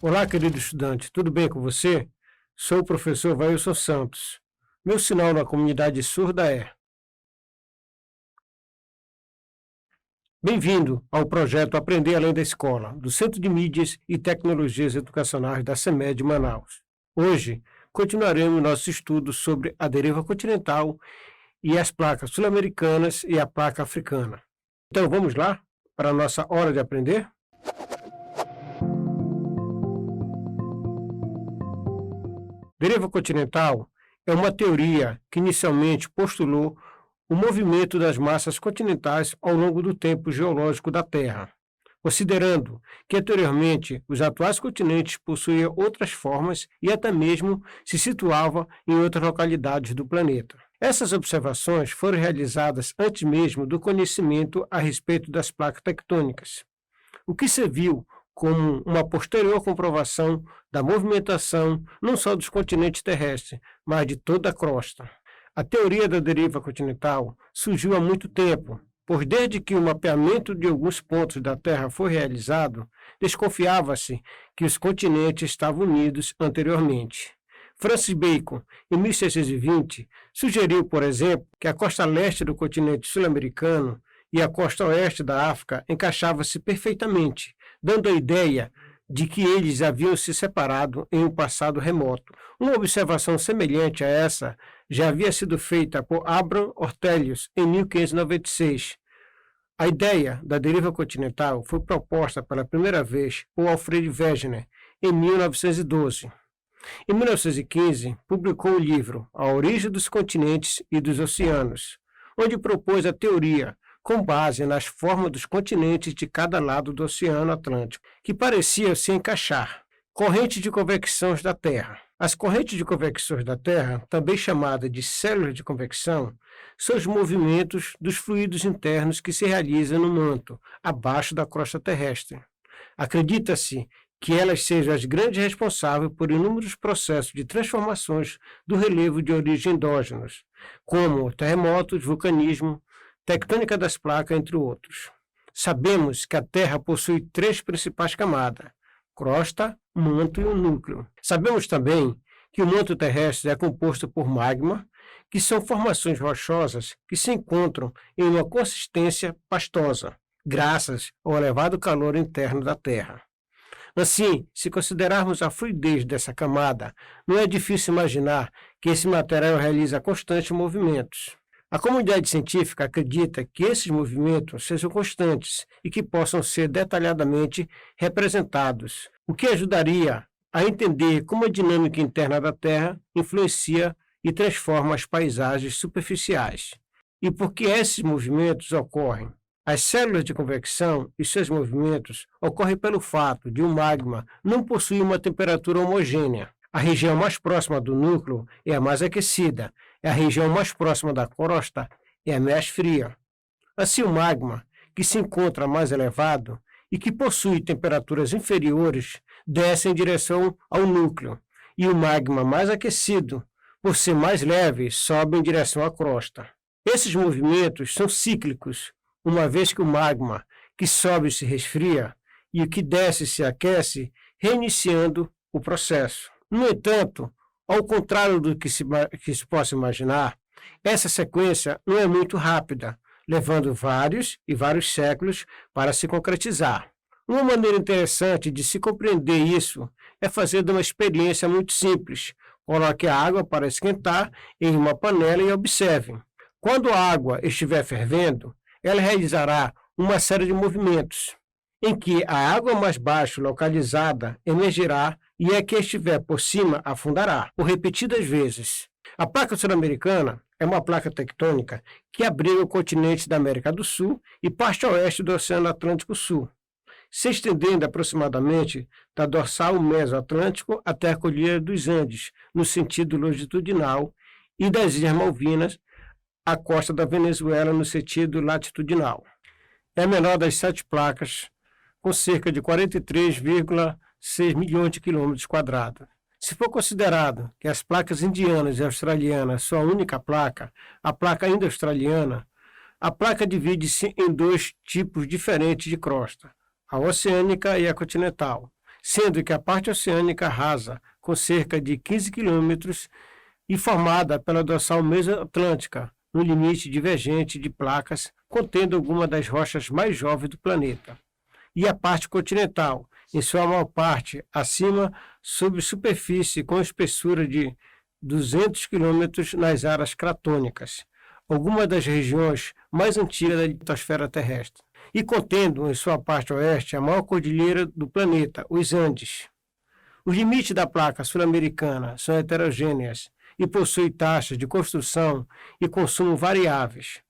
Olá, querido estudante, tudo bem com você? Sou o professor Vailson Santos. Meu sinal na comunidade surda é: bem-vindo ao projeto Aprender Além da Escola, do Centro de Mídias e Tecnologias Educacionais da CEMED de Manaus. Hoje, continuaremos nosso estudo sobre a deriva continental e as placas sul-americanas e a placa africana. Então, vamos lá para a nossa hora de aprender? Deriva continental é uma teoria que inicialmente postulou o movimento das massas continentais ao longo do tempo geológico da Terra, considerando que anteriormente os atuais continentes possuíam outras formas e até mesmo se situavam em outras localidades do planeta. Essas observações foram realizadas antes mesmo do conhecimento a respeito das placas tectônicas, o que serviu como uma posterior comprovação da movimentação não só dos continentes terrestres, mas de toda a crosta. A teoria da deriva continental surgiu há muito tempo, pois desde que o mapeamento de alguns pontos da Terra foi realizado, desconfiava-se que os continentes estavam unidos anteriormente. Francis Bacon, em 1620, sugeriu, por exemplo, que a costa leste do continente sul-americano e a costa oeste da África encaixavam-se perfeitamente, dando a ideia de que eles haviam se separado em um passado remoto. Uma observação semelhante a essa já havia sido feita por Abraham Ortelius em 1596. A ideia da deriva continental foi proposta pela primeira vez por Alfred Wegener em 1912. Em 1915, publicou o livro A Origem dos Continentes e dos Oceanos, onde propôs a teoria com base nas formas dos continentes de cada lado do Oceano Atlântico, que pareciam se encaixar. Correntes de convecção da Terra. As correntes de convecção da Terra, também chamadas de células de convecção, são os movimentos dos fluidos internos que se realizam no manto, abaixo da crosta terrestre. Acredita-se que elas sejam as grandes responsáveis por inúmeros processos de transformações do relevo de origem endógenos, como terremotos, vulcanismo, tectônica das placas, entre outros. Sabemos que a Terra possui três principais camadas: crosta, manto e um núcleo. Sabemos também que o manto terrestre é composto por magma, que são formações rochosas que se encontram em uma consistência pastosa, graças ao elevado calor interno da Terra. Assim, se considerarmos a fluidez dessa camada, não é difícil imaginar que esse material realiza constantes movimentos. A comunidade científica acredita que esses movimentos sejam constantes e que possam ser detalhadamente representados, o que ajudaria a entender como a dinâmica interna da Terra influencia e transforma as paisagens superficiais. E por que esses movimentos ocorrem? As células de convecção e seus movimentos ocorrem pelo fato de um magma não possuir uma temperatura homogênea. A região mais próxima do núcleo é a mais aquecida, e a região mais próxima da crosta é a mais fria. Assim, o magma, que se encontra mais elevado e que possui temperaturas inferiores, desce em direção ao núcleo, e o magma mais aquecido, por ser mais leve, sobe em direção à crosta. Esses movimentos são cíclicos, uma vez que o magma que sobe se resfria e o que desce se aquece, reiniciando o processo. No entanto, ao contrário do que se possa imaginar, essa sequência não é muito rápida, levando vários séculos para se concretizar. Uma maneira interessante de se compreender isso é fazendo uma experiência muito simples. Coloque a água para esquentar em uma panela e observe. Quando a água estiver fervendo, ela realizará uma série de movimentos, em que a água mais baixo localizada emergirá e a que estiver por cima afundará, por repetidas vezes. A placa sul-americana é uma placa tectônica que abriga o continente da América do Sul e parte oeste do Oceano Atlântico Sul, se estendendo aproximadamente da dorsal mesoatlântico até a Cordilheira dos Andes, no sentido longitudinal, e das Ilhas Malvinas, a costa da Venezuela, no sentido latitudinal. É a menor das 7 placas, com cerca de 43,6 milhões de quilômetros quadrados. Se for considerado que as placas indianas e australianas são a única placa, a placa indo-australiana, a placa divide-se em 2 tipos diferentes de crosta, a oceânica e a continental, sendo que a parte oceânica rasa, com cerca de 15 quilômetros, e formada pela dorsal mesoatlântica, no limite divergente de placas, contendo algumas das rochas mais jovens do planeta. E a parte continental, em sua maior parte acima, sob superfície com espessura de 200 quilômetros nas áreas cratônicas, algumas das regiões mais antigas da litosfera terrestre, e contendo em sua parte oeste a maior cordilheira do planeta, os Andes. Os limites da placa sul-americana são heterogêneas e possuem taxas de construção e consumo variáveis.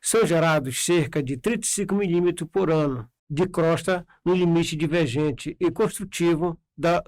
São gerados cerca de 35 milímetros por ano de crosta no limite divergente e construtivo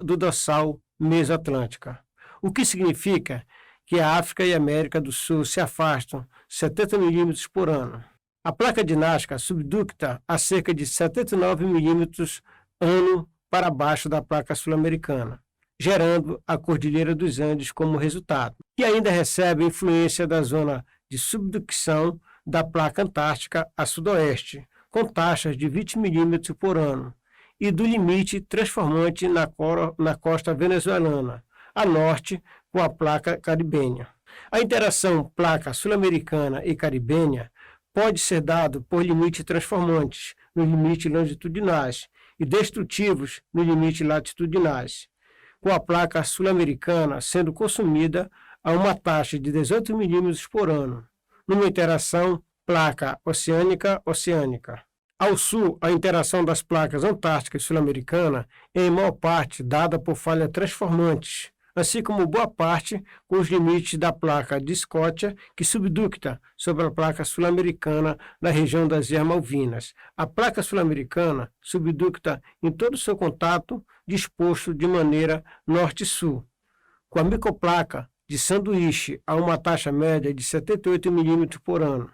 do dorsal mesoatlântica, o que significa que a África e a América do Sul se afastam 70 milímetros por ano. A placa de Nazca subducta a cerca de 79 milímetros ano para baixo da placa sul-americana, gerando a Cordilheira dos Andes como resultado, e ainda recebe influência da zona de subducção da placa antártica a sudoeste, com taxas de 20 milímetros por ano, e do limite transformante na costa venezuelana, a norte, com a placa caribenha. A interação placa sul-americana e caribenha pode ser dado por limites transformantes nos limites longitudinais e destrutivos nos limites latitudinais, com a placa sul-americana sendo consumida a uma taxa de 18 milímetros por ano, numa interação placa oceânica-oceânica. Ao sul, a interação das placas antártica e sul-americana é em maior parte dada por falhas transformantes, assim como boa parte com os limites da placa de Scotia, que subducta sobre a placa sul-americana na região das Ilhas Malvinas. A placa sul-americana subducta em todo o seu contato disposto de maneira norte-sul, com a microplaca de sanduíche a uma taxa média de 78 milímetros por ano.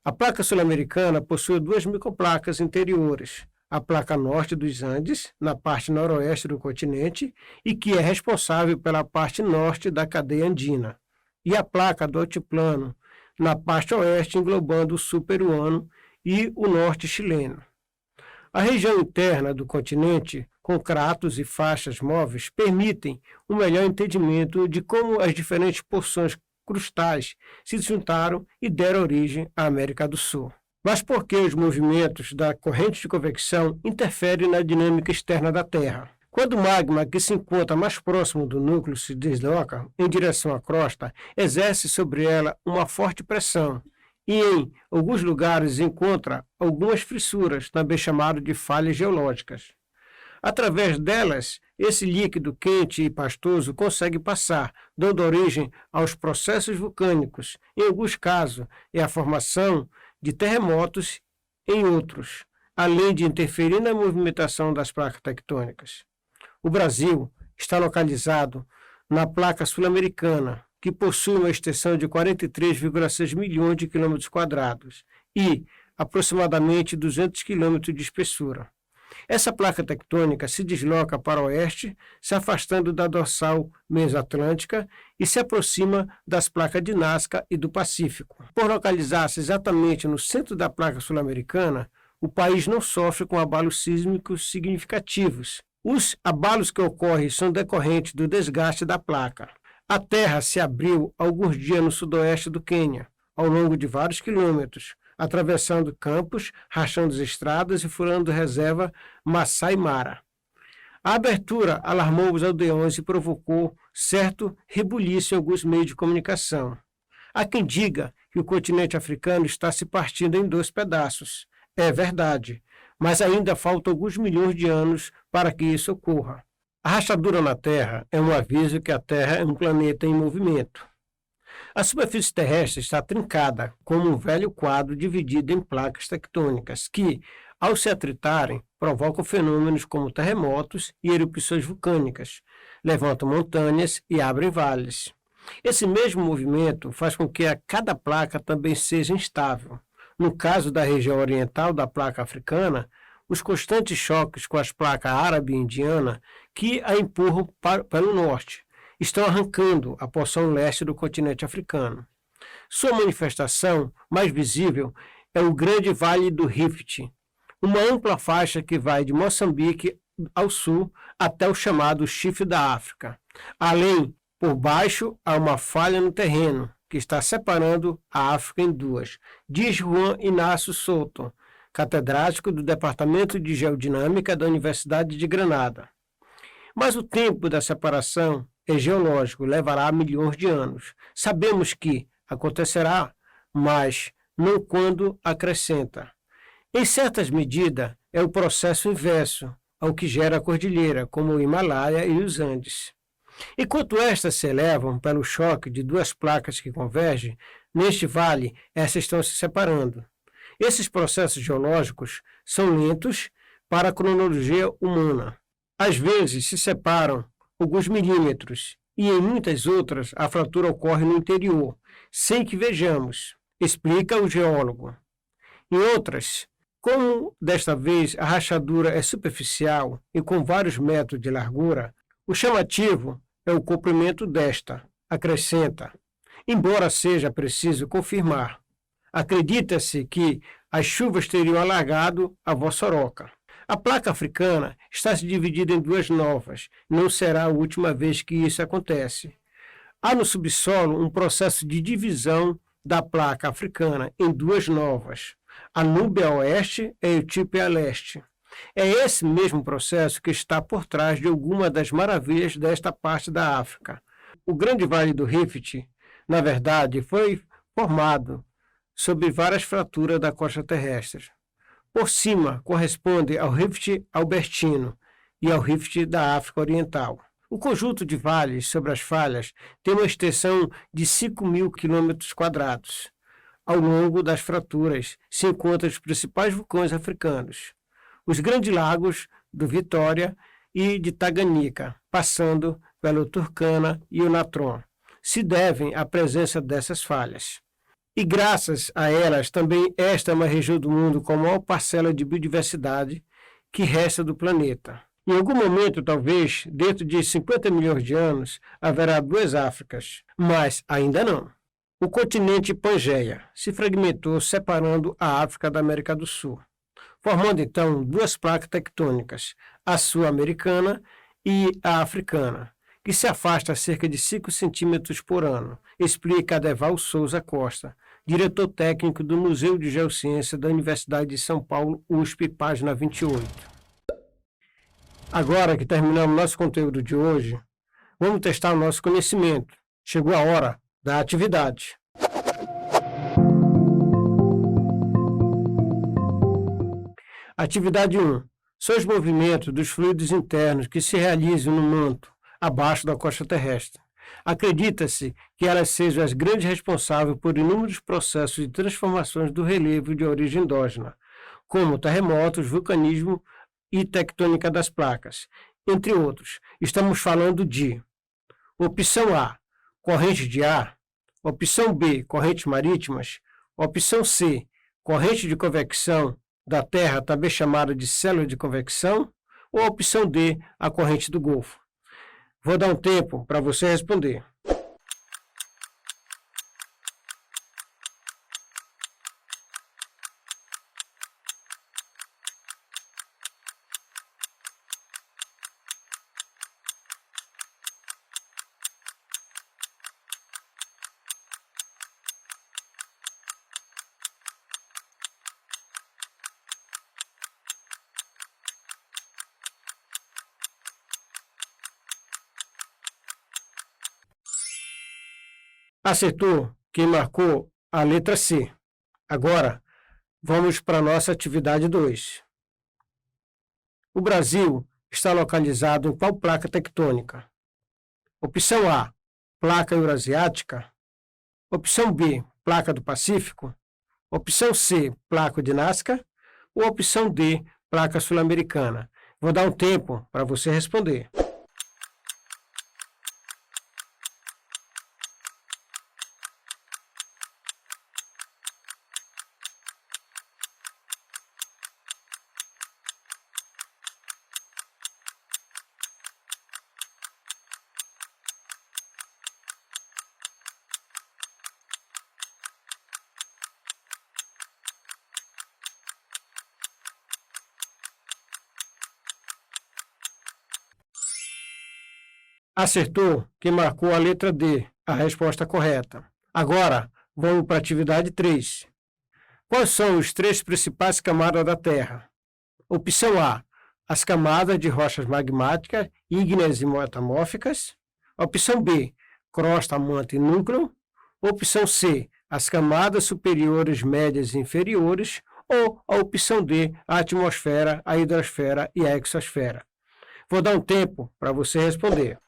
A placa sul-americana possui duas microplacas interiores, a placa norte dos Andes, na parte noroeste do continente, e que é responsável pela parte norte da cadeia andina, e a placa do altiplano, na parte oeste, englobando o sul peruano e o norte chileno. A região interna do continente, com cratos e faixas móveis, permitem um melhor entendimento de como as diferentes porções crustais se juntaram e deram origem à América do Sul. Mas por que os movimentos da corrente de convecção interferem na dinâmica externa da Terra? Quando o magma que se encontra mais próximo do núcleo se desloca em direção à crosta, exerce sobre ela uma forte pressão e, em alguns lugares, encontra algumas fissuras, também chamadas de falhas geológicas. Através delas, esse líquido quente e pastoso consegue passar, dando origem aos processos vulcânicos. Em alguns casos, é a formação de terremotos, em outros, além de interferir na movimentação das placas tectônicas. O Brasil está localizado na placa sul-americana, que possui uma extensão de 43,6 milhões de quilômetros quadrados e aproximadamente 200 quilômetros de espessura. Essa placa tectônica se desloca para o oeste, se afastando da dorsal mesoatlântica e se aproxima das placas de Nazca e do Pacífico. Por localizar-se exatamente no centro da placa sul-americana, o país não sofre com abalos sísmicos significativos. Os abalos que ocorrem são decorrentes do desgaste da placa. A terra se abriu alguns dias no sudoeste do Quênia, ao longo de vários quilômetros, atravessando campos, rachando estradas e furando reserva Masai Mara. A abertura alarmou os aldeões e provocou certo rebuliço em alguns meios de comunicação. Há quem diga que o continente africano está se partindo em dois pedaços. É verdade, mas ainda faltam alguns milhões de anos para que isso ocorra. A rachadura na Terra é um aviso que a Terra é um planeta em movimento. A superfície terrestre está trincada, como um velho quadro dividido em placas tectônicas que, ao se atritarem, provocam fenômenos como terremotos e erupções vulcânicas, levantam montanhas e abrem vales. Esse mesmo movimento faz com que cada placa também seja instável. No caso da região oriental da placa africana, os constantes choques com as placas árabe e indiana que a empurram pelo norte estão arrancando a porção leste do continente africano. Sua manifestação mais visível é o Grande Vale do Rift, uma ampla faixa que vai de Moçambique ao sul até o chamado Chifre da África. Além, por baixo, há uma falha no terreno, que está separando a África em duas, diz Juan Inácio Souto, catedrático do Departamento de Geodinâmica da Universidade de Granada. Mas o tempo da separação é geológico, levará milhões de anos. Sabemos que acontecerá, mas não quando acrescenta. Em certas medidas, é o processo inverso ao que gera a cordilheira, como o Himalaia e os Andes. Enquanto estas se elevam pelo choque de duas placas que convergem, neste vale, essas estão se separando. Esses processos geológicos são lentos para a cronologia humana. Às vezes se separam alguns milímetros e em muitas outras a fratura ocorre no interior, sem que vejamos, explica o geólogo. Em outras, como desta vez a rachadura é superficial e com vários metros de largura, o chamativo é o comprimento desta, acrescenta, embora seja preciso confirmar. Acredita-se que as chuvas teriam alargado a Vossoroca. A placa africana está se dividida em duas novas. Não será a última vez que isso acontece. Há no subsolo um processo de divisão da placa africana em duas novas, a Núbia a oeste e a Etiópia a leste. É esse mesmo processo que está por trás de alguma das maravilhas desta parte da África. O Grande Vale do Rift, na verdade, foi formado sob várias fraturas da costa terrestre. Por cima, corresponde ao Rift Albertino e ao Rift da África Oriental. O conjunto de vales sobre as falhas tem uma extensão de 5.000 km². Ao longo das fraturas se encontram os principais vulcões africanos, os grandes lagos do Vitória e de Tanganica, passando pelo Turkana e o Natron, se devem à presença dessas falhas. E graças a elas também esta é uma região do mundo com a maior parcela de biodiversidade que resta do planeta. Em algum momento, talvez, dentro de 50 milhões de anos, haverá duas Áfricas, mas ainda não. O continente Pangeia se fragmentou separando a África da América do Sul, formando então duas placas tectônicas, a sul-americana e a africana, que se afasta a cerca de 5 centímetros por ano, explica Adeval Souza Costa, diretor técnico do Museu de Geociência da Universidade de São Paulo, USP, página 28. Agora que terminamos nosso conteúdo de hoje, vamos testar o nosso conhecimento. Chegou a hora da atividade. Atividade 1. São os movimentos dos fluidos internos que se realizam no manto, abaixo da costa terrestre. Acredita-se que elas sejam as grandes responsáveis por inúmeros processos de transformações do relevo de origem endógena, como terremotos, vulcanismo e tectônica das placas, entre outros. Estamos falando de opção A, correntes de ar, opção B, correntes marítimas, opção C, corrente de convecção da Terra, também chamada de célula de convecção, ou opção D, a corrente do Golfo. Vou dar um tempo para você responder. Acertou quem marcou a letra C. Agora, vamos para a nossa atividade 2. O Brasil está localizado em qual placa tectônica? Opção A, placa eurasiática. Opção B, placa do Pacífico. Opção C, placa de Nazca. Ou opção D, placa sul-americana. Vou dar um tempo para você responder. Acertou quem marcou a letra D, a resposta correta. Agora, vamos para a atividade 3. Quais são os 3 principais camadas da Terra? Opção A, as camadas de rochas magmáticas, ígneas e metamórficas. Opção B, crosta, manto e núcleo. Opção C, as camadas superiores, médias e inferiores. Ou a opção D, a atmosfera, a hidrosfera e a exosfera. Vou dar um tempo para você responder.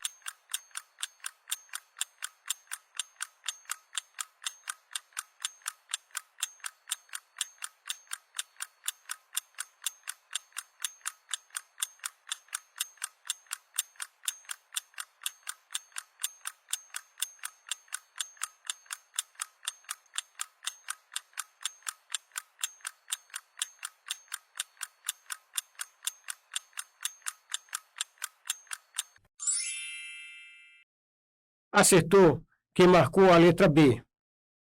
Acertou quem marcou a letra B.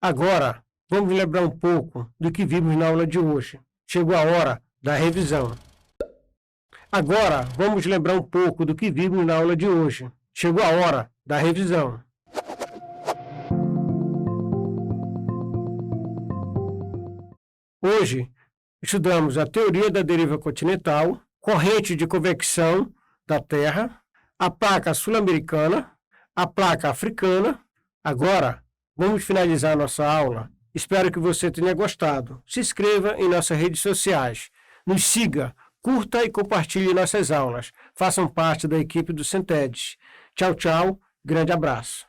Agora, vamos lembrar um pouco do que vimos na aula de hoje. Chegou a hora da revisão. Agora, vamos lembrar um pouco do que vimos na aula de hoje. Chegou a hora da revisão. Hoje, estudamos a teoria da deriva continental, corrente de convecção da Terra, a placa sul-americana, a placa africana. Agora, vamos finalizar nossa aula. Espero que você tenha gostado. Se inscreva em nossas redes sociais. Nos siga, curta e compartilhe nossas aulas. Façam parte da equipe do Centedes. Tchau, tchau. Grande abraço.